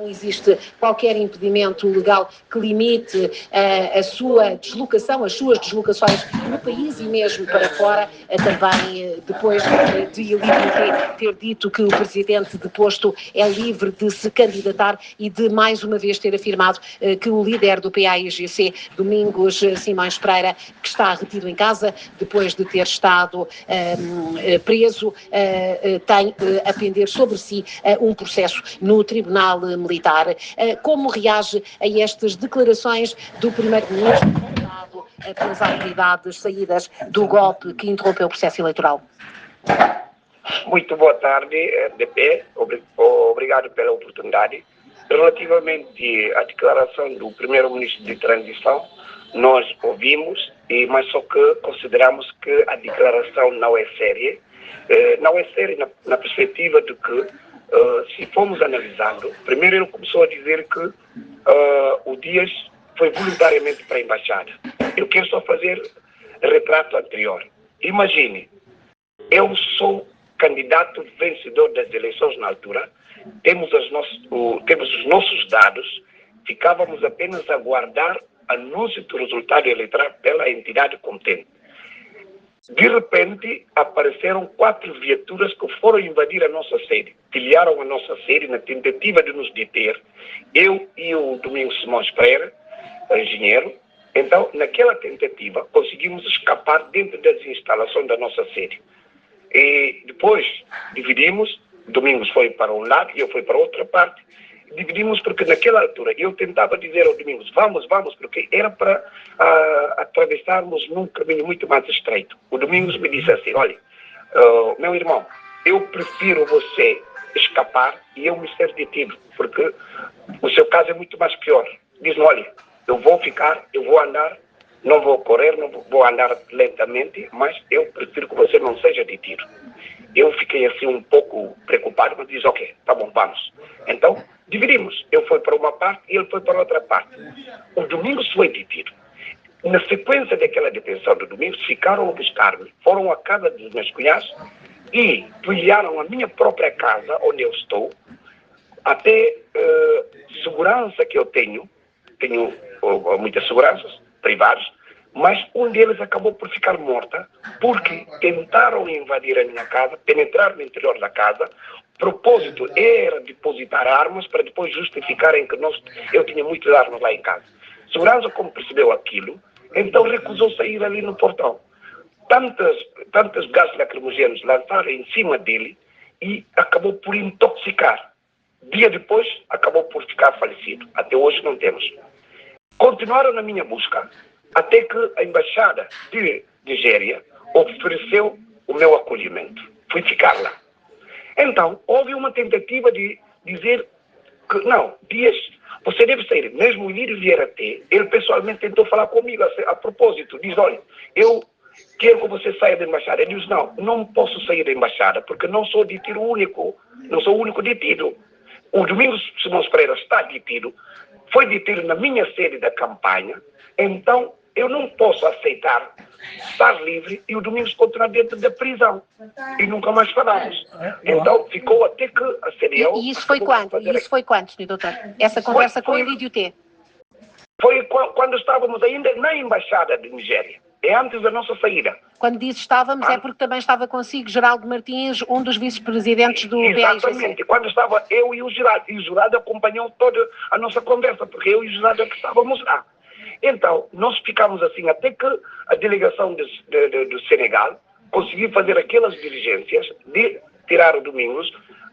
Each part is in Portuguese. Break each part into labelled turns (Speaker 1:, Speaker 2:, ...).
Speaker 1: não existe qualquer impedimento legal que limite a sua deslocação, as suas deslocações no país e mesmo para fora, também depois de Ilírio ter dito que o presidente deposto é livre de se candidatar e de mais uma vez ter afirmado que o líder do PAIGC, Domingos Simões Pereira, que está retido em casa depois de ter estado preso, tem a pender sobre si um processo no Tribunal Militar. Como reage a estas declarações do Primeiro-Ministro condenado pelas autoridades saídas do golpe que interrompeu o processo eleitoral?
Speaker 2: Muito boa tarde, DP. Obrigado pela oportunidade. Relativamente à declaração do Primeiro-Ministro de transição, nós ouvimos, mas só que consideramos que a declaração não é séria. Não é séria na perspectiva de que, se formos analisando, primeiro ele começou a dizer que o Dias foi voluntariamente para a embaixada. Eu quero só fazer retrato anterior. Imagine, eu sou candidato vencedor das eleições na altura, temos os nossos dados, ficávamos apenas a aguardar anúncio do resultado eleitoral pela entidade competente. De repente, apareceram 4 viaturas que foram invadir a nossa sede, pilharam a nossa sede na tentativa de nos deter, eu e o Domingos Simões Pereira, engenheiro. Então, naquela tentativa, conseguimos escapar dentro das instalações da nossa sede. E depois dividimos, Domingos foi para um lado e eu fui para outra parte. Dividimos porque naquela altura eu tentava dizer ao Domingos, vamos, porque era para atravessarmos num caminho muito mais estreito. O Domingos me disse assim, olha, meu irmão, eu prefiro você escapar e eu me ser detido, porque o seu caso é muito mais pior. Diz-me, olha, eu vou ficar, eu vou andar, não vou correr, não vou andar lentamente, mas eu prefiro que você não seja detido. Eu fiquei assim um pouco preocupado, mas disse, ok, tá bom, vamos. Então, dividimos. Eu fui para uma parte e ele foi para outra parte. O Domingos foi detido. Na sequência daquela detenção do Domingos, ficaram a buscar-me, foram à casa dos meus cunhados e pilharam a minha própria casa, onde eu estou, até segurança que eu tenho muitas seguranças privadas, mas um deles acabou por ficar morta porque tentaram invadir a minha casa, penetrar no interior da casa. O propósito era depositar armas para depois justificarem que eu tinha muitas armas lá em casa. Segurança, como percebeu aquilo, então recusou sair ali no portão. Tantos gases lacrimogéneos lançaram em cima dele e acabou por intoxicar. Dia depois, acabou por ficar falecido. Até hoje não temos. Continuaram na minha busca até que a Embaixada de Nigéria ofereceu o meu acolhimento. Fui ficar lá. Então, houve uma tentativa de dizer que, não, Dias, você deve sair. Mesmo o Ilírio Vieira T, ele pessoalmente tentou falar comigo a propósito. Diz, olha, eu quero que você saia da Embaixada. Ele diz, não posso sair da Embaixada porque não sou detido único, não sou o único detido. O Domingos Simões Pereira está detido, foi detido na minha sede da campanha, então eu não posso aceitar estar livre e o Domingos continuar dentro da prisão. E nunca mais falamos. Então ficou até que a CDL...
Speaker 1: E isso foi quando? Sr. Doutor? Essa conversa com o Ilírio T?
Speaker 2: Foi quando estávamos ainda na Embaixada de Nigéria. É antes da nossa saída.
Speaker 1: Quando diz estávamos, é porque também estava consigo Geraldo Martins, um dos vice-presidentes do PAIGC.
Speaker 2: Exatamente. Quando estava eu e o Geraldo. E o Geraldo acompanhou toda a nossa conversa, porque eu e o Geraldo é que estávamos lá. Então, nós ficamos assim até que a delegação do Senegal conseguiu fazer aquelas diligências de tirar o Domingos,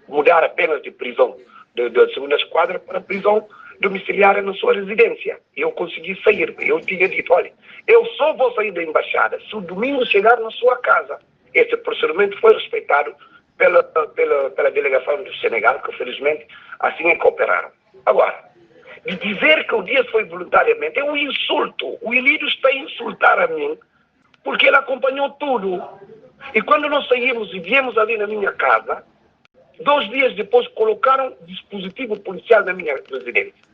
Speaker 2: mudar apenas de prisão da segunda esquadra para prisão domiciliária na sua residência. Eu consegui sair. Eu tinha dito, olha, eu só vou sair da embaixada se o Domingos chegar na sua casa. Esse procedimento foi respeitado pela delegação do Senegal, que felizmente assim é que cooperaram. Agora, de dizer que o Dias foi voluntariamente é um insulto. O Ilírio está a insultar a mim porque ele acompanhou tudo. E quando nós saímos e viemos ali na minha casa, 2 dias depois colocaram dispositivo policial na minha residência.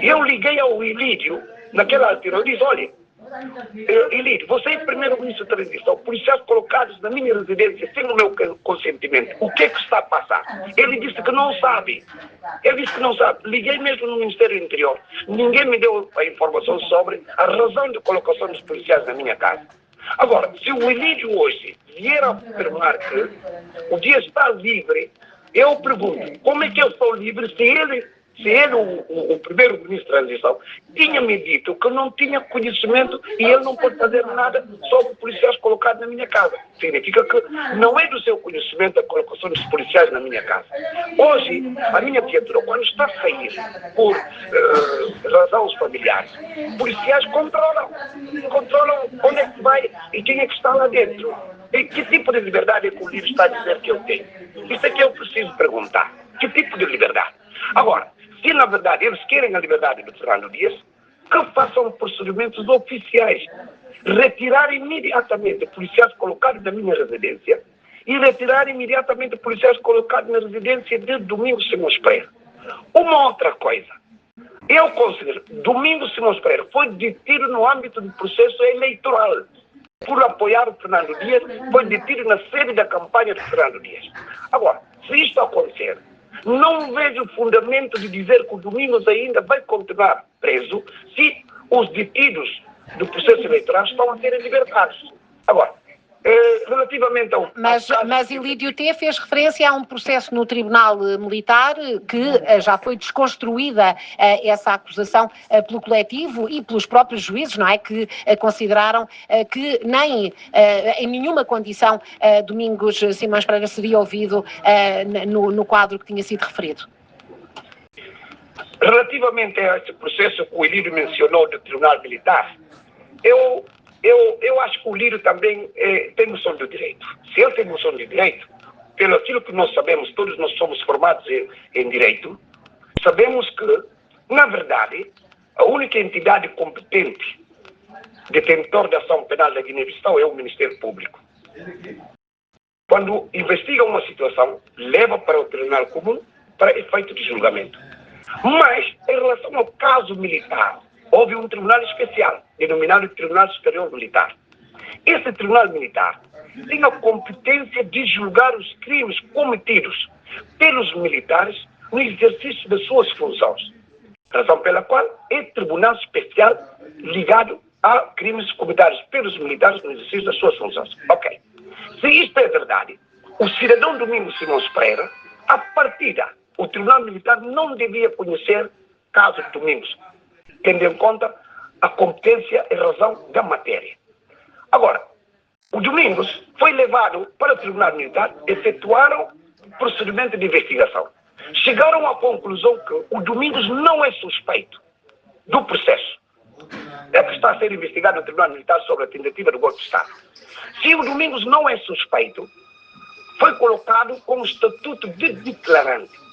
Speaker 2: Eu liguei ao Ilírio, naquela altura, eu disse, olha, Elite, você é primeiro-ministro de transição, policiais colocados na minha residência sem o meu consentimento. O que é que está a passar? Ele disse que não sabe. Ele disse que não sabe. Liguei mesmo no Ministério do Interior. Ninguém me deu a informação sobre a razão de colocação dos policiais na minha casa. Agora, se o Elídio hoje vier a afirmar que o dia está livre, eu pergunto, como é que eu estou livre se ele, o primeiro-ministro de transição, tinha me dito que não tinha conhecimento e ele não pode fazer nada sobre policiais colocados na minha casa? Significa que não é do seu conhecimento a colocação dos policiais na minha casa. Hoje, a minha viatura, quando está a sair por razões familiares, policiais controlam onde é que vai e quem é que está lá dentro. E que tipo de liberdade é que o livro está a dizer que eu tenho? Isso é que eu preciso perguntar. Que tipo de liberdade? Agora, se na verdade eles querem a liberdade do Fernando Dias, que façam procedimentos oficiais. Retirar imediatamente policiais colocados na minha residência e retirar imediatamente policiais colocados na residência de Domingos Simões Pereira. Uma outra coisa. Eu considero que Domingos Simões Pereira foi detido no âmbito do processo eleitoral por apoiar o Fernando Dias, foi detido na sede da campanha do Fernando Dias. Agora, se isto acontecer, não vejo fundamento de dizer que o Domingos ainda vai continuar preso se os detidos do processo eleitoral estão a serem libertados. Agora, relativamente ao...
Speaker 1: Mas Elídio T. fez referência a um processo no Tribunal Militar que já foi desconstruída essa acusação pelo coletivo e pelos próprios juízes, não é? Que consideraram que nem em nenhuma condição Domingos Simões Pereira seria ouvido no quadro que tinha sido referido.
Speaker 2: Relativamente a esse processo que o Elídio mencionou do Tribunal Militar, eu acho que o Lírio também tem noção do direito. Se ele tem noção do direito, pelo aquilo que nós sabemos, todos nós somos formados em direito, sabemos que, na verdade, a única entidade competente detentor da ação penal da Guiné-Bissau é o Ministério Público. Quando investiga uma situação, leva para o Tribunal Comum para efeito de julgamento. Mas, em relação ao caso militar, houve um tribunal especial, denominado Tribunal Superior Militar. Esse tribunal militar tem a competência de julgar os crimes cometidos pelos militares no exercício das suas funções. Razão pela qual é tribunal especial ligado a crimes cometidos pelos militares no exercício das suas funções. Ok. Se isto é verdade, o cidadão Domingos Simões Pereira, à partida, o tribunal militar não devia conhecer caso de Domingos, tendo em conta a competência e razão da matéria. Agora, o Domingos foi levado para o Tribunal Militar, efetuaram procedimento de investigação. Chegaram à conclusão que o Domingos não é suspeito do processo. É que está a ser investigado no Tribunal Militar sobre a tentativa do golpe de Estado. Se o Domingos não é suspeito, foi colocado com o estatuto de declarante.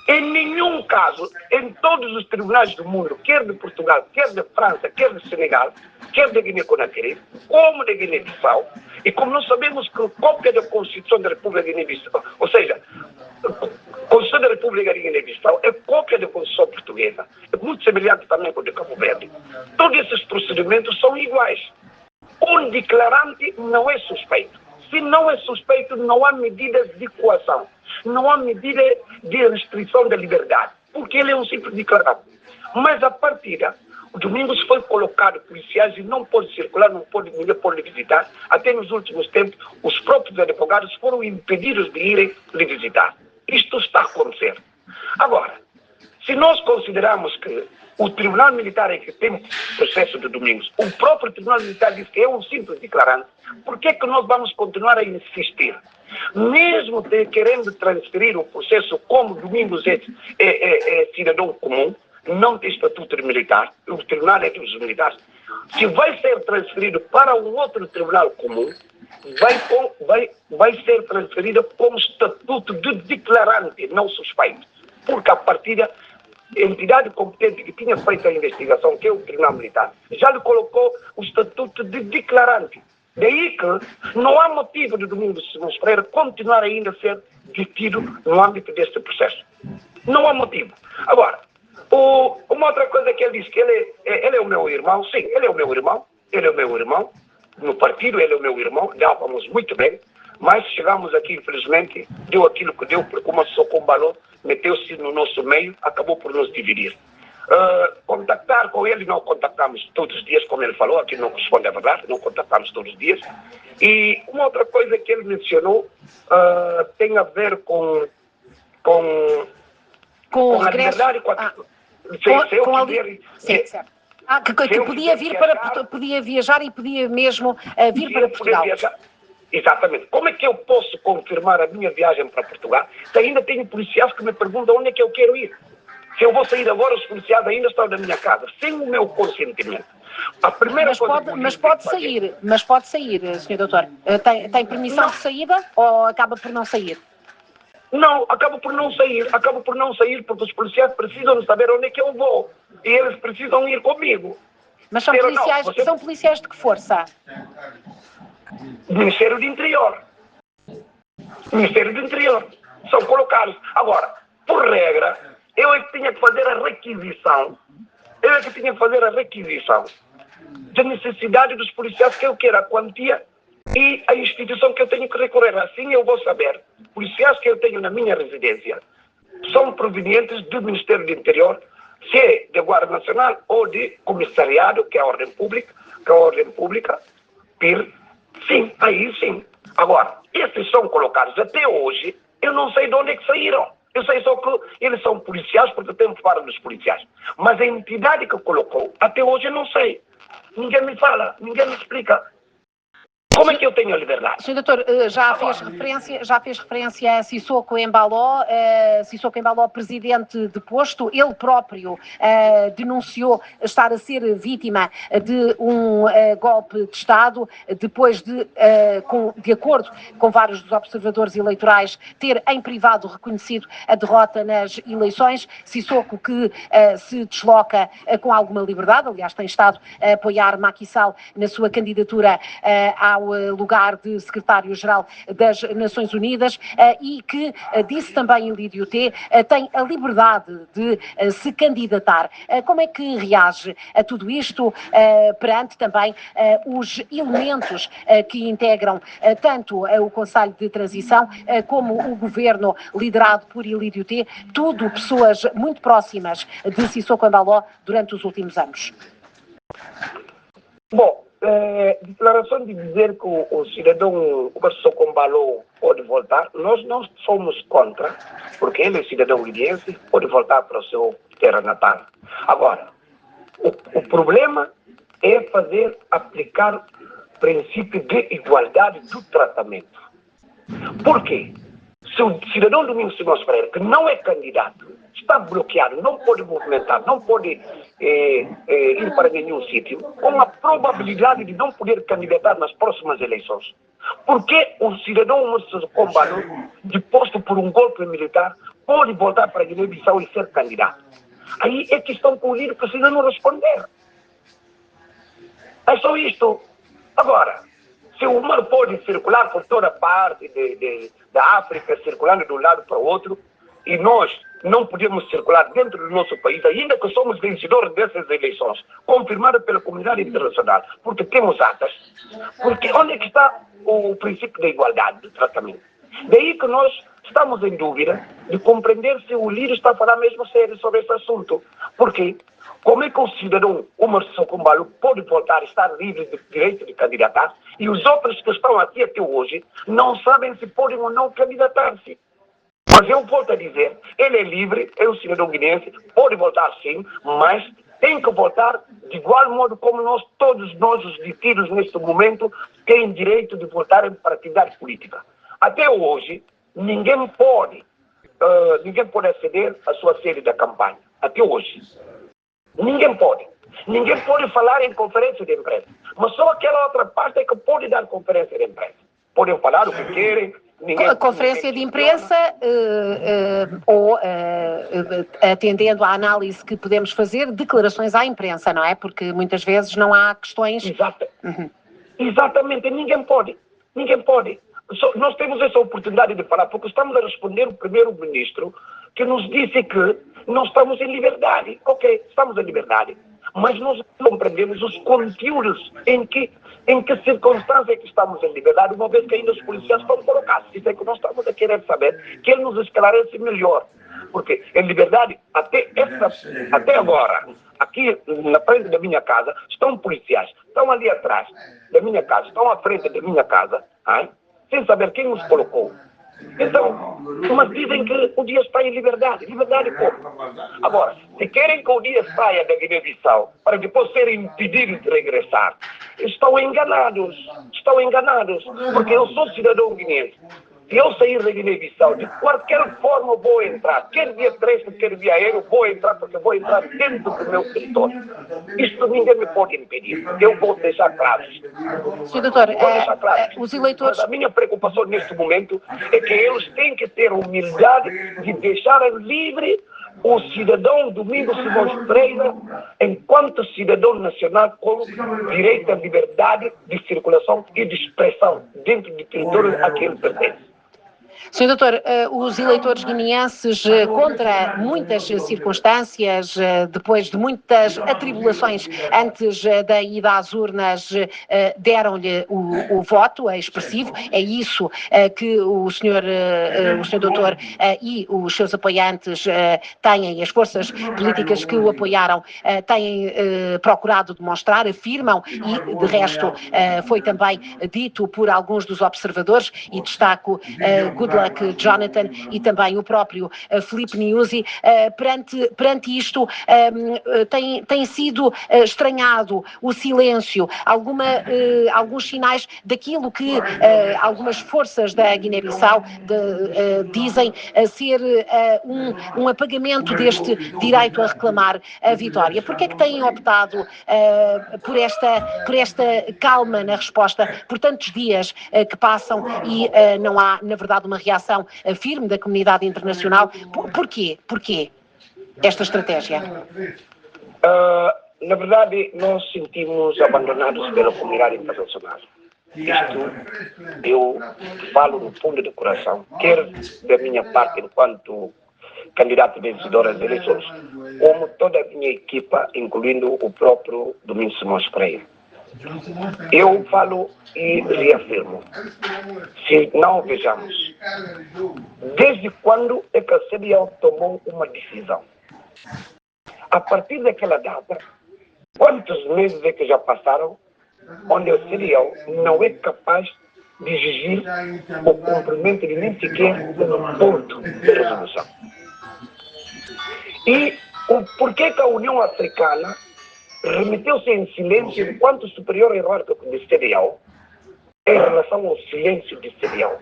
Speaker 2: Em nenhum caso, em todos os tribunais do mundo, quer de Portugal, quer de França, quer de Senegal, quer de Guiné-Conakry, como de Guiné-Bissau, e como nós sabemos que cópia da Constituição da República de Guiné-Bissau, ou seja, a Constituição da República de Guiné-Bissau é cópia da Constituição Portuguesa, é muito semelhante também com a de Cabo Verde. Todos esses procedimentos são iguais. Um declarante não é suspeito. Se não é suspeito, não há medidas de coação. Não há medida de restrição da liberdade, porque ele é um simples declarante. Mas a partida, o Domingos foi colocado policiais e não pode circular, ninguém pode visitar. Até nos últimos tempos, os próprios advogados foram impedidos de irem lhe visitar. Isto está a acontecer. Agora, se nós considerarmos que o Tribunal Militar é que tem processo de Domingos, o próprio Tribunal Militar diz que é um simples declarante, por que é que nós vamos continuar a insistir? Mesmo querendo transferir o processo como Domingos é cidadão comum, não tem estatuto de militar, o tribunal é dos militares, se vai ser transferido para um outro tribunal comum, vai ser transferido com estatuto de declarante, não suspeito, porque a partida a entidade competente que tinha feito a investigação, que é o Tribunal Militar, já lhe colocou o estatuto de declarante. Daí que não há motivo de Domingos Simões Pereira continuar ainda a ser detido no âmbito deste processo. Não há motivo. Agora, uma outra coisa que ele disse, que ele é o meu irmão, sim, ele é o meu irmão, ele é o meu irmão, no partido ele é o meu irmão, dávamos muito bem, mas chegamos aqui, infelizmente, deu aquilo que deu, porque uma pessoa com balão meteu-se no nosso meio, acabou por nos dividir. Contactar com ele, não contactamos todos os dias, como ele falou, aqui não corresponde à verdade, não contactamos todos os dias. E uma outra coisa que ele mencionou tem a ver com
Speaker 1: Com o
Speaker 2: a
Speaker 1: regresso.
Speaker 2: liberdade,
Speaker 1: Certo. Que podia vir podia viajar e podia mesmo vir para Portugal.
Speaker 2: Exatamente. Como é que eu posso confirmar a minha viagem para Portugal se ainda tenho policiais que me perguntam onde é que eu quero ir? Se eu vou sair agora, os policiais ainda estão na minha casa, sem o meu consentimento. A primeira
Speaker 1: mas pode sair, Sr. Doutor. Tem permissão de saída ou acaba por não sair?
Speaker 2: Não, acabo por não sair porque os policiais precisam saber onde é que eu vou e eles precisam ir comigo.
Speaker 1: Mas são policiais de que força?
Speaker 2: Ministério do Interior. São colocados. Agora, por regra, eu é que tinha que fazer a requisição da necessidade dos policiais que eu quero, a quantia e a instituição que eu tenho que recorrer. Assim eu vou saber. Policiais que eu tenho na minha residência são provenientes do Ministério do Interior, se é de Guarda Nacional ou de Comissariado, que é a Ordem Pública, PIR. Sim, aí sim. Agora, esses são colocados até hoje, eu não sei de onde é que saíram. Eu sei só que eles são policiais porque temos para dos policiais. Mas a entidade que colocou, até hoje eu não sei. Ninguém me fala, ninguém me explica. Como é que eu tenho a liberdade?
Speaker 1: Sr. Doutor, já fez referência a Sissoko Embaló, presidente deposto. Ele próprio denunciou estar a ser vítima de um golpe de Estado, depois de acordo com vários dos observadores eleitorais, ter em privado reconhecido a derrota nas eleições. Sissoko que se desloca com alguma liberdade, aliás tem estado a apoiar Macky Sall na sua candidatura ao lugar de secretário-geral das Nações Unidas e que, disse também Ilídio T, tem a liberdade de se candidatar. Como é que reage a tudo isto perante também os elementos que integram tanto o Conselho de Transição como o governo liderado por Ilídio T, tudo pessoas muito próximas de Sissoko Embaló durante os últimos anos?
Speaker 2: Bom, declaração de dizer que o cidadão Sissoko Embaló pode voltar, nós não somos contra, porque ele é cidadão guineense, pode voltar para o seu terra natal. Agora, o problema é aplicar o princípio de igualdade do tratamento. Por quê? Se o cidadão Domingos Simões Pereira, que não é candidato, está bloqueado, não pode movimentar, não pode ir para nenhum sítio, com a probabilidade de não poder candidatar nas próximas eleições. Porque o cidadão Sissoko Embaló, deposto por um golpe militar, pode voltar para a Guiné-Bissau e ser candidato? Aí é questão que o líder precisa não responder. É só isto. Agora, se o mar pode circular por toda parte da África, circulando de um lado para o outro, e nós não podemos circular dentro do nosso país, ainda que somos vencedores dessas eleições, confirmadas pela comunidade internacional, porque temos atas, porque onde é que está o princípio da igualdade de tratamento? Daí que nós estamos em dúvida de compreender se o líder está a falar mesmo sério sobre esse assunto. Porque como é que o cidadão Sissoko Embaló pode voltar a estar livre de direito de candidatar e os outros que estão aqui até hoje não sabem se podem ou não candidatar-se? Mas eu volto a dizer, ele é livre, é um cidadão guineense, pode votar sim, mas tem que votar de igual modo como todos nós, os detidos neste momento, têm direito de votar em partidário política. Até hoje, ninguém pode aceder à sua sede da campanha. Até hoje. Ninguém pode. Ninguém pode falar em conferência de imprensa. Mas só aquela outra parte é que pode dar conferência de imprensa. Podem falar o que querem.
Speaker 1: A conferência de imprensa ou atendendo à análise que podemos fazer, declarações à imprensa, não é? Porque muitas vezes não há questões...
Speaker 2: Exatamente, ninguém pode. Nós temos essa oportunidade de falar, porque estamos a responder o primeiro-ministro que nos disse que nós estamos em liberdade. Ok, estamos em liberdade. mas nós compreendemos os conteúdos em que circunstância é que estamos em liberdade, uma vez que ainda os policiais estão colocados. Isso é que nós estamos a querer saber, que ele nos esclarece melhor. Porque em liberdade, até agora, aqui na frente da minha casa, estão policiais, estão ali atrás da minha casa, estão à frente da minha casa, sem saber quem os colocou. Então, mas dizem que o Dias está em liberdade. Liberdade como? Agora, se querem que o Dias saia da Guiné-Bissau para depois serem impedidos de regressar, estão enganados, porque eu sou cidadão guineense. Se eu sair da Guiné-Bissau, de qualquer forma vou entrar, quer via terrestre, quer via aéreo, vou entrar, porque vou entrar dentro do meu território. Isto ninguém me pode impedir, eu vou deixar claro.
Speaker 1: Sr. Doutor, os eleitores...
Speaker 2: Mas a minha preocupação neste momento é que eles têm que ter a humildade de deixar livre o cidadão Domingos Simões Pereira enquanto cidadão nacional com direito à liberdade de circulação e de expressão dentro do território a que ele pertence.
Speaker 1: Sr. Doutor, os eleitores guineenses, contra muitas circunstâncias, depois de muitas atribulações antes da ida às urnas, deram-lhe o voto expressivo. É isso que o Sr. Doutor e os seus apoiantes têm, as forças políticas que o apoiaram, têm procurado demonstrar, afirmam, e de resto foi também dito por alguns dos observadores, e destaco Goodluck Jonathan e também o próprio Filipe Nyusi, perante isto tem sido estranhado o silêncio, alguns sinais daquilo que algumas forças da Guiné-Bissau dizem ser um apagamento deste direito a reclamar a vitória. Por que é que têm optado por esta calma na resposta, por tantos dias que passam e não há, na verdade, uma reação firme da comunidade internacional? Porquê esta estratégia?
Speaker 2: Na verdade, nós sentimos abandonados pela comunidade internacional. Isto eu falo no fundo do coração, quer da minha parte enquanto candidato vencedor às eleições, como toda a minha equipa, incluindo o próprio Domingos Simões Pereira. Eu falo e reafirmo, se não vejamos, desde quando é que a CDAO tomou uma decisão? A partir daquela data, quantos meses é que já passaram onde a CDAO não é capaz de exigir o cumprimento de nem sequer um ponto de resolução? E porquê que a União Africana remeteu-se em silêncio enquanto superior hierárquico de CDAO em relação ao silêncio de CDAO?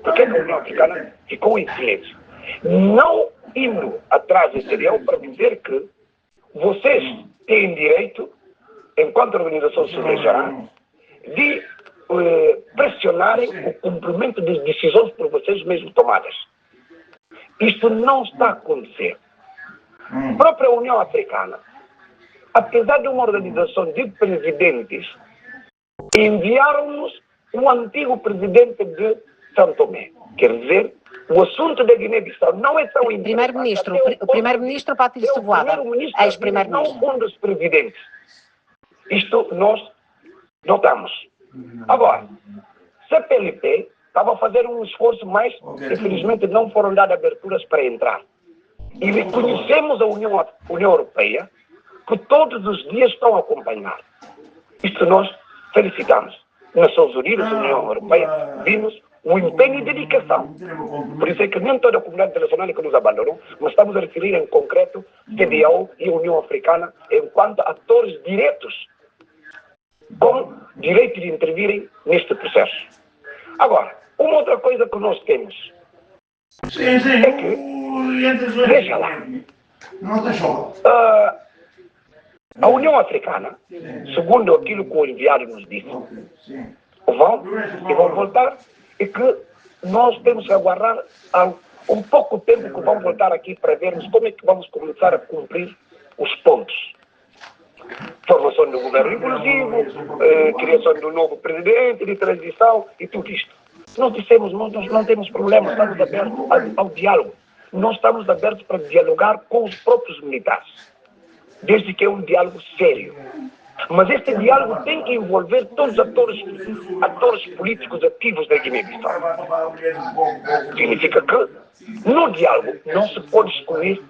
Speaker 2: Por que a União Africana ficou em silêncio? Não indo atrás de CDAO para dizer que vocês têm direito, enquanto organização subregional, de pressionarem o cumprimento das decisões por vocês mesmos tomadas. Isto não está a acontecer. A própria União Africana, apesar de uma organização de presidentes, enviaram-nos o antigo presidente de São Tomé. Quer dizer, o assunto da Guiné-Bissau não é tão importante.
Speaker 1: O primeiro-ministro Patrício Sovoada, ex-primeiro-ministro.
Speaker 2: Não um dos presidentes. Isto nós notamos. Agora, CPLP estava a fazer um esforço, mas infelizmente não foram dadas aberturas para entrar. E reconhecemos a União Europeia, que todos os dias estão a acompanhar. Isto nós felicitamos. Nações Unidas, União Europeia, vimos o empenho e dedicação. Por isso é que nem toda a comunidade internacional que nos abandonou, mas estamos a referir em concreto CDAO e a União Africana enquanto atores diretos, com direito de intervirem neste processo. Agora, uma outra coisa que nós temos é que, veja lá, a União Africana, segundo aquilo que o enviado nos disse, vão voltar, e que nós temos que aguardar um pouco tempo que vão voltar aqui para vermos como é que vamos começar a cumprir os pontos. Formação do governo inclusivo, criação do novo presidente, de transição e tudo isto. Nós dissemos, nós não temos problema, estamos abertos ao diálogo. Nós estamos abertos para dialogar com os próprios militares. desde que é um diálogo sério. Mas este diálogo tem que envolver todos os atores políticos ativos da Guiné-Bissau. Significa que no diálogo não se pode excluir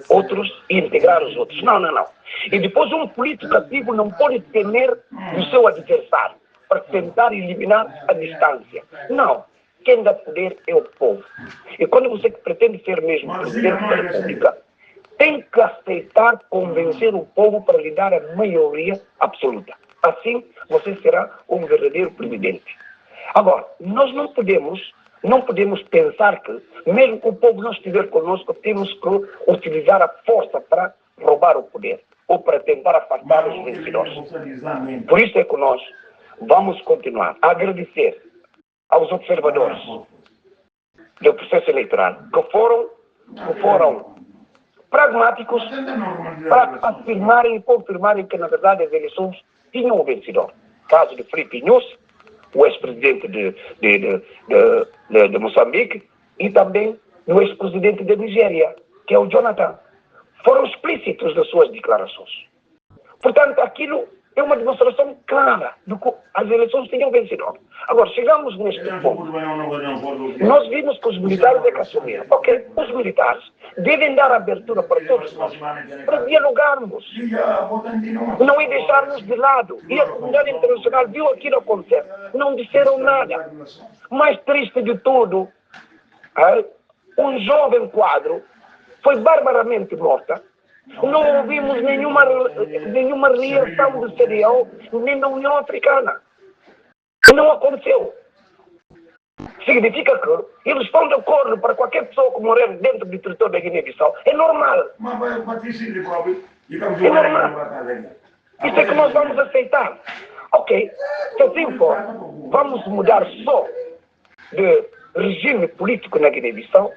Speaker 2: outros e integrar os outros. Não, não, não. E depois um político ativo não pode temer o seu adversário para tentar eliminar a distância. Não. Quem dá poder é o povo. E quando você pretende ser mesmo presidente da República, tem que aceitar convencer o povo para lhe dar a maioria absoluta. Assim, você será um verdadeiro presidente. Agora, nós não podemos pensar que, mesmo que o povo não estiver conosco, temos que utilizar a força para roubar o poder ou para tentar afastar os vencedores. Por isso é que nós vamos continuar a agradecer aos observadores do processo eleitoral que foram pragmáticos para afirmarem e confirmarem que, na verdade, as eleições tinham um vencedor. Caso de Filipe Nyusi, o ex-presidente de Moçambique, e também o ex-presidente da Nigéria, que é o Jonathan. Foram explícitos nas suas declarações. Portanto, aquilo é uma demonstração clara de que as eleições tinham vencedor. Agora, chegamos neste ponto. Nós vimos que os militares é que assumiram. Ok, os militares devem dar abertura para todos nós, para dialogarmos, não é deixarmos de lado. E a comunidade internacional viu aquilo acontecer, não disseram nada. Mais triste de tudo, um jovem quadro foi barbaramente morta. Não ouvimos nenhuma reação do CDAO nem da União Africana. Não aconteceu. Significa que eles estão de acordo para qualquer pessoa que morrer dentro do território da Guiné-Bissau. É normal. É normal. Isso é que nós vamos aceitar. Ok, se assim for, vamos mudar só de regime político na Guiné-Bissau,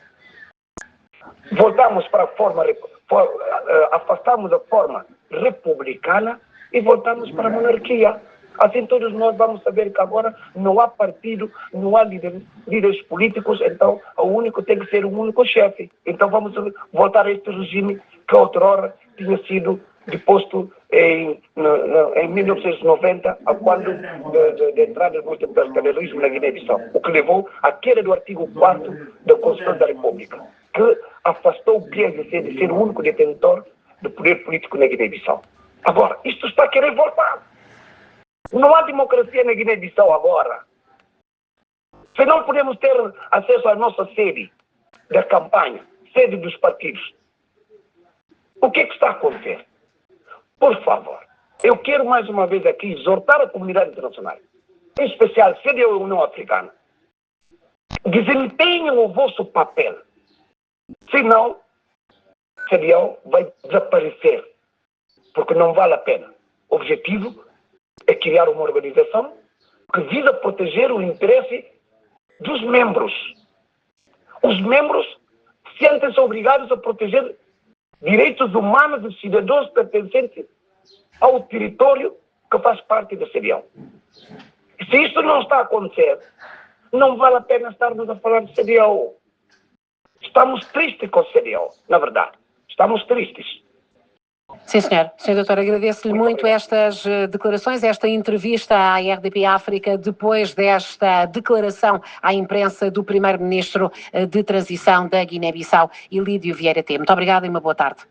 Speaker 2: voltamos para a forma, afastamos a forma republicana e voltamos para a monarquia. Assim todos nós vamos saber que agora não há partido, não há líderes políticos, então o único tem que ser o único chefe. Então vamos voltar a este regime que outrora tinha sido deposto em 1990, a quando da entrada do multilateralismo na Guiné-Bissau, o que levou à queda do artigo 4º da Constituição da República, que afastou o PSC de ser o único detentor do poder político na Guiné-Bissau. Agora, isto está a querer voltar. Não há democracia na Guiné-Bissau agora. Se não podemos ter acesso à nossa sede da campanha, sede dos partidos, o que é que está a acontecer? Por favor, eu quero mais uma vez aqui exortar a comunidade internacional, em especial a CDAO e a União Africana, desempenhem o vosso papel. Senão, a CDAO vai desaparecer, porque não vale a pena. O objetivo é criar uma organização que visa proteger o interesse dos membros. Os membros sentem-se obrigados a proteger direitos humanos dos cidadãos pertencentes ao território que faz parte da CDAO. Se isto não está a acontecer, não vale a pena estarmos a falar de CDAO. Estamos tristes com a CDAO, na verdade. Estamos tristes.
Speaker 1: Sim, senhor. Senhor doutor, agradeço-lhe muito estas declarações, esta entrevista à RDP África, depois desta declaração à imprensa do primeiro-ministro de transição da Guiné-Bissau, Ilídio Vieira T. Muito obrigada e uma boa tarde.